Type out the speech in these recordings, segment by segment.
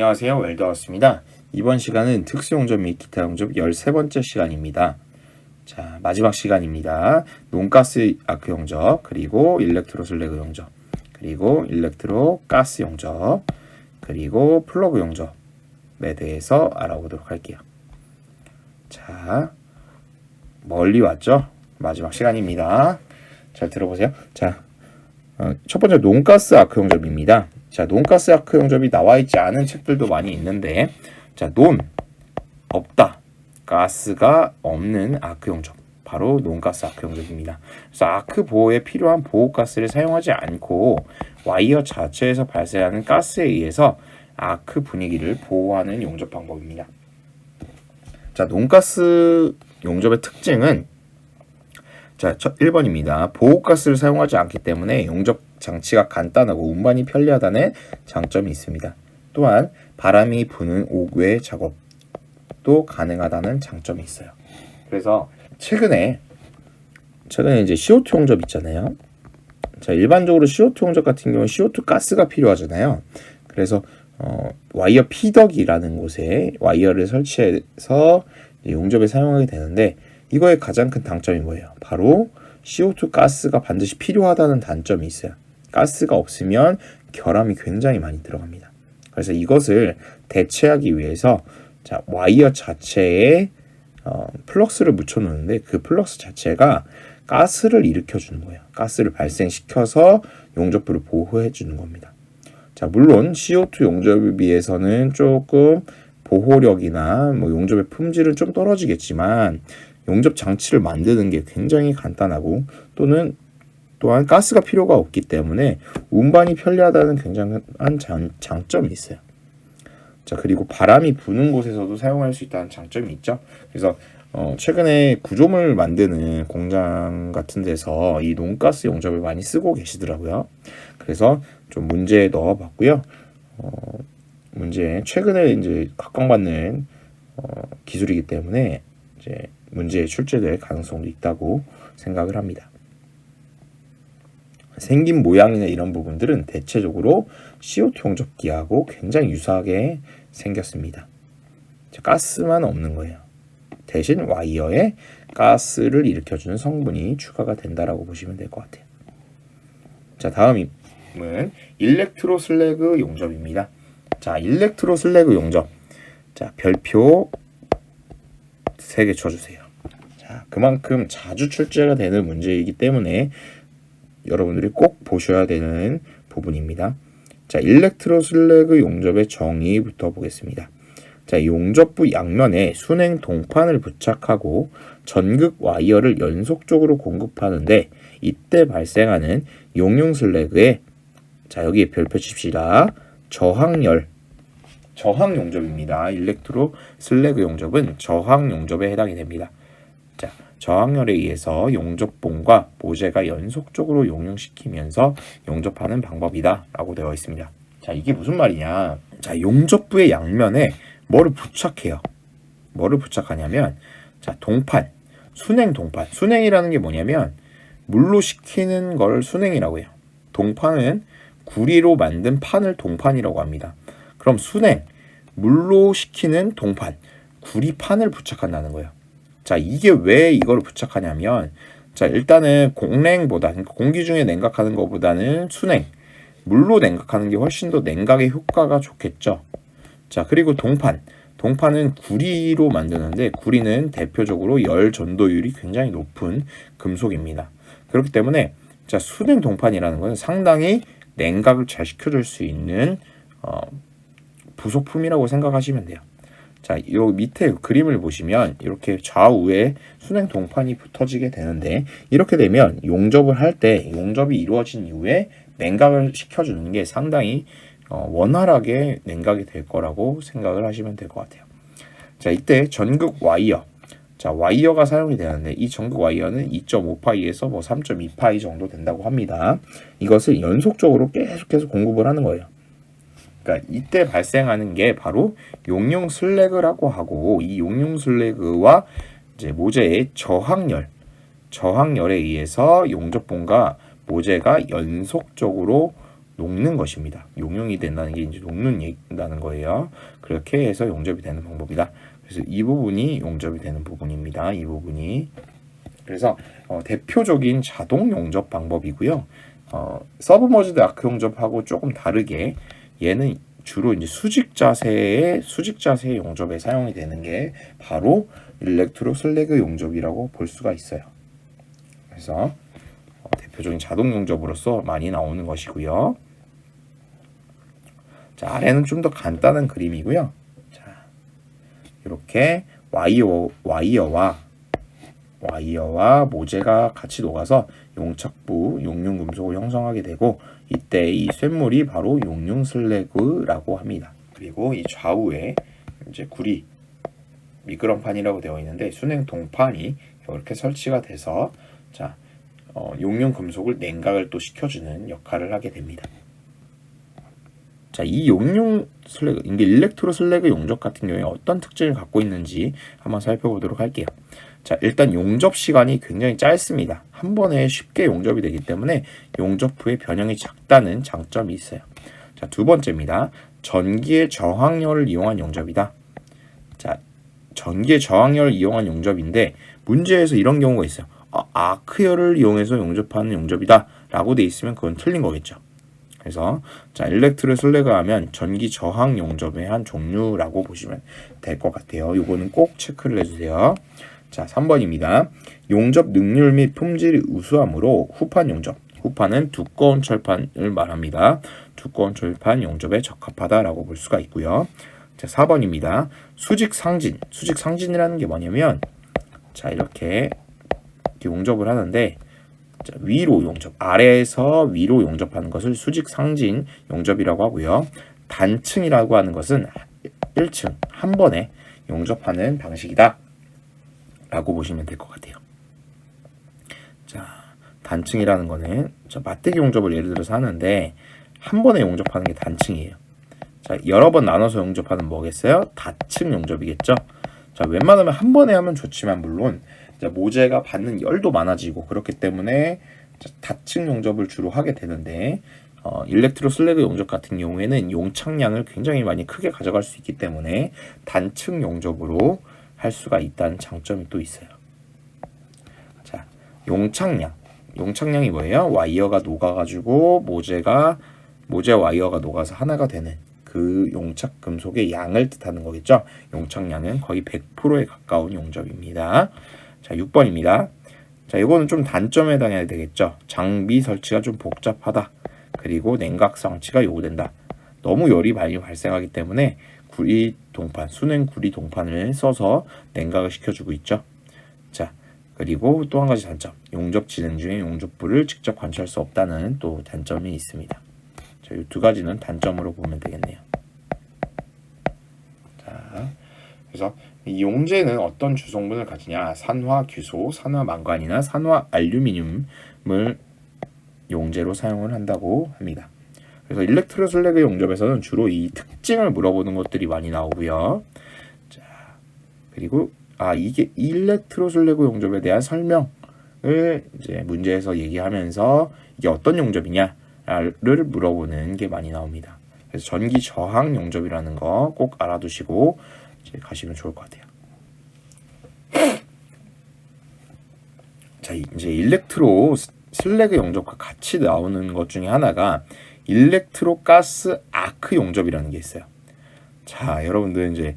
안녕하세요. 웰더하우스입니다. 이번 시간은 특수용접 및 기타 용접 13번째 시간입니다. 자, 마지막 시간입니다. 논가스 아크 용접, 그리고 일렉트로 슬래그 용접, 그리고 일렉트로 가스 용접, 그리고 플러그 용접에 대해서 알아보도록 할게요. 자, 멀리 왔죠? 마지막 시간입니다. 잘 들어보세요. 자, 첫 번째 논가스 아크 용접입니다. 자, 논가스 아크 용접이 나와 있지 않은 책들도 많이 있는데, 자, 논 없다, 가스가 없는 아크 용접, 바로 논가스 아크 용접입니다. 그래서 아크 보호에 필요한 보호가스를 사용하지 않고 와이어 자체에서 발생하는 가스에 의해서 아크 분위기를 보호하는 용접 방법입니다. 자, 논가스 용접의 특징은, 자, 1번입니다. 보호가스를 사용하지 않기 때문에 용접 장치가 간단하고 운반이 편리하다는 장점이 있습니다. 또한 바람이 부는 옥외 작업도 가능하다는 장점이 있어요. 그래서 최근에 이제 CO2 용접 있잖아요. 자, 일반적으로 CO2 용접 같은 경우는 CO2 가스가 필요하잖아요. 그래서 와이어 피덕이라는 곳에 와이어를 설치해서 용접에 사용하게 되는데, 이거의 가장 큰 단점이 뭐예요? 바로 CO2 가스가 반드시 필요하다는 단점이 있어요. 가스가 없으면 결함이 굉장히 많이 들어갑니다. 그래서 이것을 대체하기 위해서, 자, 와이어 자체에 플럭스를 묻혀 놓는데, 그 플럭스 자체가 가스를 일으켜 주는 거예요. 가스를 발생시켜서 용접부를 보호해 주는 겁니다. 자, 물론 CO2 용접에 비해서는 조금 보호력이나 용접의 품질은 좀 떨어지겠지만, 용접 장치를 만드는 게 굉장히 간단하고 또한 가스가 필요가 없기 때문에 운반이 편리하다는 굉장한 장점이 있어요. 자, 그리고 바람이 부는 곳에서도 사용할 수 있다는 장점이 있죠. 그래서 최근에 구조물 만드는 공장 같은 데서 이 논가스 용접을 많이 쓰고 계시더라고요. 그래서 좀 문제에 넣어봤고요. 문제 최근에 이제 각광받는 기술이기 때문에 이제 문제에 출제될 가능성도 있다고 생각을 합니다. 생긴 모양이나 이런 부분들은 대체적으로 CO2 용접기하고 굉장히 유사하게 생겼습니다. 가스만 없는 거예요. 대신 와이어에 가스를 일으켜주는 성분이 추가가 된다라고 보시면 될 것 같아요. 자, 다음은 일렉트로 슬래그 용접입니다. 자, 일렉트로 슬래그 용접. 자, 별표 3개 쳐주세요. 자, 그만큼 자주 출제가 되는 문제이기 때문에 여러분들이 꼭 보셔야 되는 부분입니다. 자, 일렉트로 슬래그 용접의 정의부터 보겠습니다. 자, 용접부 양면에 순행 동판을 부착하고 전극 와이어를 연속적으로 공급하는데, 이때 발생하는 용융 슬래그에, 자, 여기에 별표 칩시다. 저항 용접입니다. 일렉트로 슬래그 용접은 저항 용접에 해당이 됩니다. 자, 저항열에 의해서 용접봉과 모재가 연속적으로 용융시키면서 용접하는 방법이다 라고 되어 있습니다. 자, 이게 무슨 말이냐? 자, 용접부의 양면에 뭐를 부착해요. 뭐를 부착하냐면, 자, 동판, 순행 동판. 순행이라는 게 뭐냐면 물로 식히는 걸 순행이라고 해요. 동판은 구리로 만든 판을 동판이라고 합니다. 그럼 순행, 물로 식히는 동판, 구리판을 부착한다는 거예요. 자, 이게 왜 이걸 부착하냐면, 자, 일단은 공냉보다, 그러니까 공기 중에 냉각하는 것보다는 순행, 물로 냉각하는 게 훨씬 더 냉각의 효과가 좋겠죠. 자, 그리고 동판은 구리로 만드는데, 구리는 대표적으로 열 전도율이 굉장히 높은 금속입니다. 그렇기 때문에, 자, 순행 동판이라는 것은 상당히 냉각을 잘 시켜줄 수 있는 부속품이라고 생각하시면 돼요. 자, 요 밑에 그림을 보시면 이렇게 좌우에 순행 동판이 붙어지게 되는데, 이렇게 되면 용접을 할 때 용접이 이루어진 이후에 냉각을 시켜주는 게 상당히 원활하게 냉각이 될 거라고 생각을 하시면 될 것 같아요. 자, 이때 전극 와이어, 자, 와이어가 사용이 되는데, 이 전극 와이어는 2.5파이에서 3.2파이 정도 된다고 합니다. 이것을 연속적으로 계속해서 공급을 하는 거예요. 그러니까 이때 발생하는 게 바로 용융 슬래그라고 하고, 이 용융 슬래그와 이제 모재의 저항열에 의해서 용접봉과 모재가 연속적으로 녹는 것입니다. 용융이 된다는 게 이제 녹는다는 거예요. 그렇게 해서 용접이 되는 방법이다. 그래서 이 부분이 용접이 되는 부분입니다. 이 부분이. 그래서 대표적인 자동 용접 방법이고요. 서브머지드 아크 용접하고 조금 다르게 얘는 주로 이제 수직 자세의 용접에 사용이 되는 게 바로 일렉트로 슬래그 용접이라고 볼 수가 있어요. 그래서 대표적인 자동 용접으로서 많이 나오는 것이고요. 자, 아래는 좀 더 간단한 그림이고요. 자, 이렇게 와이어와 모재가 같이 녹아서 용착부 용융 금속을 형성하게 되고, 이때 이 쇳물이 바로 용융 슬래그라고 합니다. 그리고 이 좌우에 이제 구리 미끄럼판이라고 되어 있는데 순행 동판이 이렇게 설치가 돼서 자, 용융 금속을 냉각을 또 시켜주는 역할을 하게 됩니다. 자, 이 용융 슬래그, 이게 일렉트로 슬래그 용접 같은 경우에 어떤 특징을 갖고 있는지 한번 살펴보도록 할게요. 자, 일단 용접 시간이 굉장히 짧습니다. 한 번에 쉽게 용접이 되기 때문에 용접 후에 변형이 작다는 장점이 있어요. 자, 두 번째입니다. 전기의 저항열을 이용한 용접이다. 자, 전기의 저항열을 이용한 용접인데 문제에서 이런 경우가 있어요. 아크열을 이용해서 용접하는 용접이다 라고 돼 있으면 그건 틀린 거겠죠. 그래서 자, 일렉트로 슬래그 하면 전기 저항 용접의 한 종류라고 보시면 될 것 같아요. 요거는 꼭 체크를 해주세요. 자, 3번입니다. 용접 능률 및 품질이 우수하므로 후판 용접. 후판은 두꺼운 철판을 말합니다. 두꺼운 철판 용접에 적합하다라고 볼 수가 있고요. 자, 4번입니다. 수직 상진이라는 게 뭐냐면 자, 이렇게 용접을 하는데 자, 위로 용접, 아래에서 위로 용접하는 것을 수직 상진 용접이라고 하고요. 단층이라고 하는 것은 1층 한 번에 용접하는 방식이다 라고 보시면 될 것 같아요. 자, 단층이라는 거는 맞대기 용접을 예를 들어서 하는데 한 번에 용접하는 게 단층이에요. 자, 여러 번 나눠서 용접하는 뭐겠어요? 다층 용접이겠죠. 자, 웬만하면 한 번에 하면 좋지만 물론 모재가 받는 열도 많아지고 그렇기 때문에 다층 용접을 주로 하게 되는데 일렉트로 슬래그 용접 같은 경우에는 용착량을 굉장히 많이 크게 가져갈 수 있기 때문에 단층 용접으로 할 수가 있다는 장점이 또 있어요. 자, 용착량이 뭐예요? 와이어가 녹아가지고 모재 와이어가 녹아서 하나가 되는 그 용착 금속의 양을 뜻하는 거겠죠. 용착량은 거의 100%에 가까운 용접입니다. 자, 6번입니다. 자, 이거는 좀 단점에 해당해야 되겠죠. 장비 설치가 좀 복잡하다. 그리고 냉각 장치가 요구된다. 너무 열이 많이 발생하기 때문에 순행 구리 동판을 써서 냉각을 시켜주고 있죠. 자, 그리고 또 한 가지 단점. 용접 진행 중에 용접부를 직접 관찰할 수 없다는 또 단점이 있습니다. 자, 이 두 가지는 단점으로 보면 되겠네요. 자, 그래서 이 용재는 어떤 주성분을 가지냐? 산화 규소, 산화 망간이나 산화 알루미늄을 용재로 사용을 한다고 합니다. 그래서 일렉트로 슬래그 용접에서는 주로 이 특징을 물어보는 것들이 많이 나오고요. 자, 그리고 이게 일렉트로 슬래그 용접에 대한 설명을 이제 문제에서 얘기하면서 이게 어떤 용접이냐를 물어보는 게 많이 나옵니다. 그래서 전기 저항 용접이라는 거 꼭 알아두시고 이제 가시면 좋을 것 같아요. 자, 이제 일렉트로 슬래그 용접과 같이 나오는 것 중에 하나가 일렉트로 가스 아크 용접이라는 게 있어요. 자, 여러분들 이제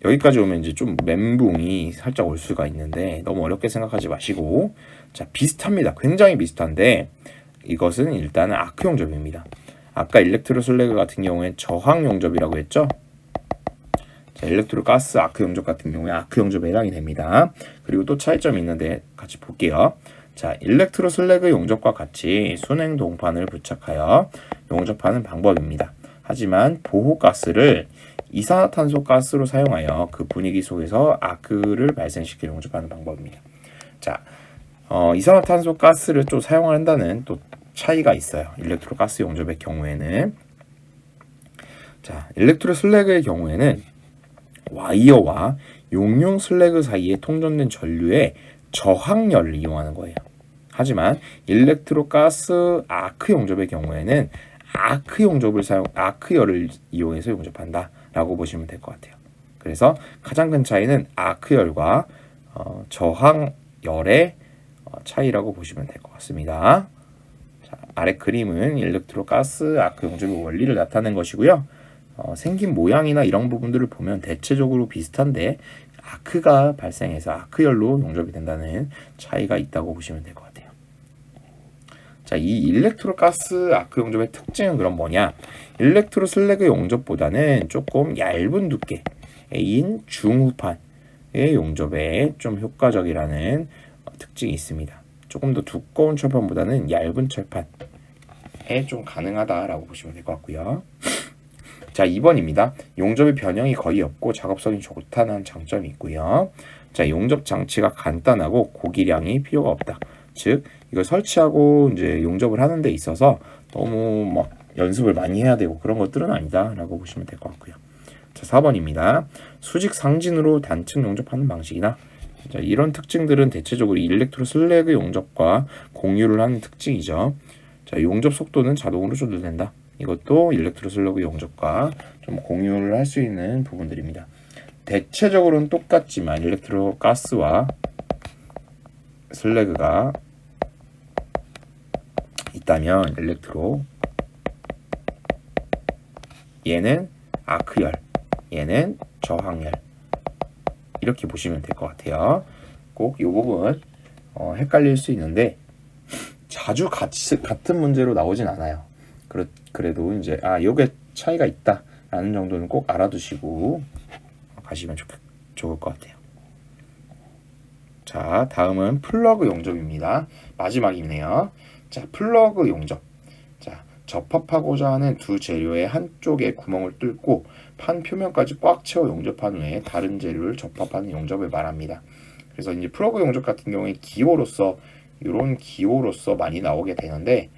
여기까지 오면 이제 좀 멘붕이 살짝 올 수가 있는데 너무 어렵게 생각하지 마시고, 자, 비슷합니다. 굉장히 비슷한데 이것은 일단은 아크 용접입니다. 아까 일렉트로 슬래그 같은 경우에 저항 용접이라고 했죠. 자, 일렉트로 가스 아크 용접 같은 경우에 아크 용접에 해당이 됩니다. 그리고 또 차이점이 있는데 같이 볼게요. 자, 일렉트로 슬래그 용접과 같이 순행 동판을 부착하여 용접하는 방법입니다. 하지만 보호가스를 이산화탄소 가스로 사용하여 그 분위기 속에서 아크를 발생시켜 용접하는 방법입니다. 자, 이산화탄소 가스를 또 사용한다는 또 차이가 있어요. 일렉트로 가스 용접의 경우에는. 자, 일렉트로 슬래그의 경우에는 와이어와 용융 슬래그 사이에 통전된 전류의 저항열을 이용하는 거예요. 하지만 일렉트로 가스 아크 용접의 경우에는 아크열을 이용해서 용접한다라고 보시면 될 것 같아요. 그래서 가장 큰 차이는 아크열과 저항열의 차이라고 보시면 될 것 같습니다. 자, 아래 그림은 일렉트로 가스 아크 용접의 원리를 나타낸 것이고요. 생긴 모양이나 이런 부분들을 보면 대체적으로 비슷한데 아크가 발생해서 아크열로 용접이 된다는 차이가 있다고 보시면 될 것 같아요. 자, 이 일렉트로 가스 아크 용접의 특징은 그럼 뭐냐? 일렉트로 슬래그 용접보다는 조금 얇은 두께인 중후판의 용접에 좀 효과적이라는 특징이 있습니다. 조금 더 두꺼운 철판보다는 얇은 철판에 좀 가능하다라고 보시면 될 것 같고요. 자, 2번입니다. 용접의 변형이 거의 없고 작업성이 좋다는 장점이 있고요. 자, 용접 장치가 간단하고 고기량이 필요가 없다. 즉, 이걸 설치하고 이제 용접을 하는 데 있어서 너무 막 연습을 많이 해야 되고 그런 것들은 아니다라고 보시면 될 것 같고요. 자, 4번입니다. 수직 상진으로 단층 용접하는 방식이나 자, 이런 특징들은 대체적으로 일렉트로 슬래그 용접과 공유를 하는 특징이죠. 자, 용접 속도는 자동으로 조절된다. 이것도 일렉트로 슬래그 용접과 좀 공유를 할 수 있는 부분들입니다. 대체적으로는 똑같지만 일렉트로 가스와 슬래그가 있다면 일렉트로 얘는 아크열, 얘는 저항열 이렇게 보시면 될 것 같아요. 꼭 이 부분 헷갈릴 수 있는데 자주 같은 문제로 나오진 않아요. 그래도 이제 요게 차이가 있다라는 정도는 꼭 알아두시고 가시면 좋을 것 같아요. 자, 다음은 플러그 용접입니다. 마지막이네요. 자, 플러그 용접. 자, 접합하고자 하는 두 재료의 한쪽에 구멍을 뚫고 판 표면까지 꽉 채워 용접한 후에 다른 재료를 접합하는 용접을 말합니다. 그래서 이제 플러그 용접 같은 경우에 이런 기호로서 많이 나오게 되는데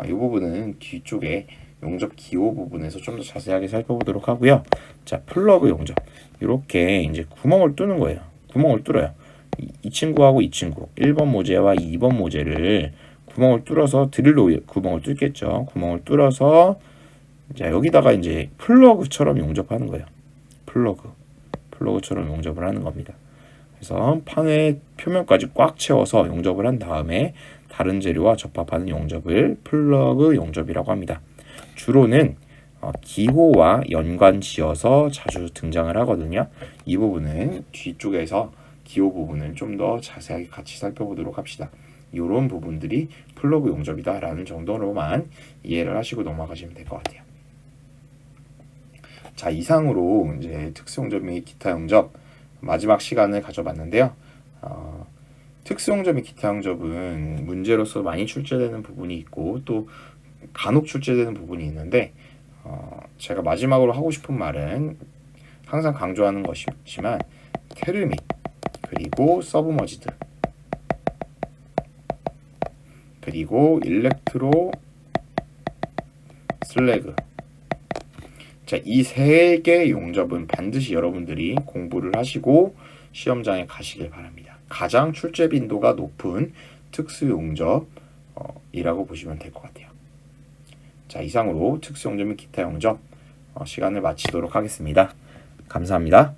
이 부분은 뒤쪽에 용접 기호 부분에서 좀 더 자세하게 살펴보도록 하고요. 자, 플러그 용접. 이렇게 이제 구멍을 뚫는 거예요. 구멍을 뚫어요. 이 친구하고 이 친구 1번 모재와 2번 모재를 구멍을 뚫어서 드릴로 구멍을 뚫겠죠. 구멍을 뚫어서 자, 여기다가 이제 플러그처럼 용접하는 거예요. 플러그처럼 용접을 하는 겁니다. 그래서 판의 표면까지 꽉 채워서 용접을 한 다음에 다른 재료와 접합하는 용접을 플러그 용접이라고 합니다. 주로는 기호와 연관 지어서 자주 등장을 하거든요. 이 부분은 뒤쪽에서 기호 부분을 좀 더 자세하게 같이 살펴보도록 합시다. 이런 부분들이 플러그 용접이다 라는 정도로만 이해를 하시고 넘어가시면 될 것 같아요. 자, 이상으로 이제 특수 용접 및 기타 용접 마지막 시간을 가져봤는데요. 특수 용접 및 기타 용접은 문제로서 많이 출제되는 부분이 있고 또 간혹 출제되는 부분이 있는데 제가 마지막으로 하고 싶은 말은 항상 강조하는 것이지만 테르믹 그리고 서브머지드 그리고 일렉트로 슬래그 자, 이 세 개 용접은 반드시 여러분들이 공부를 하시고 시험장에 가시길 바랍니다. 가장 출제 빈도가 높은 특수 용접이라고 보시면 될 것 같아요. 자, 이상으로 특수 용접 및 기타 용접 시간을 마치도록 하겠습니다. 감사합니다.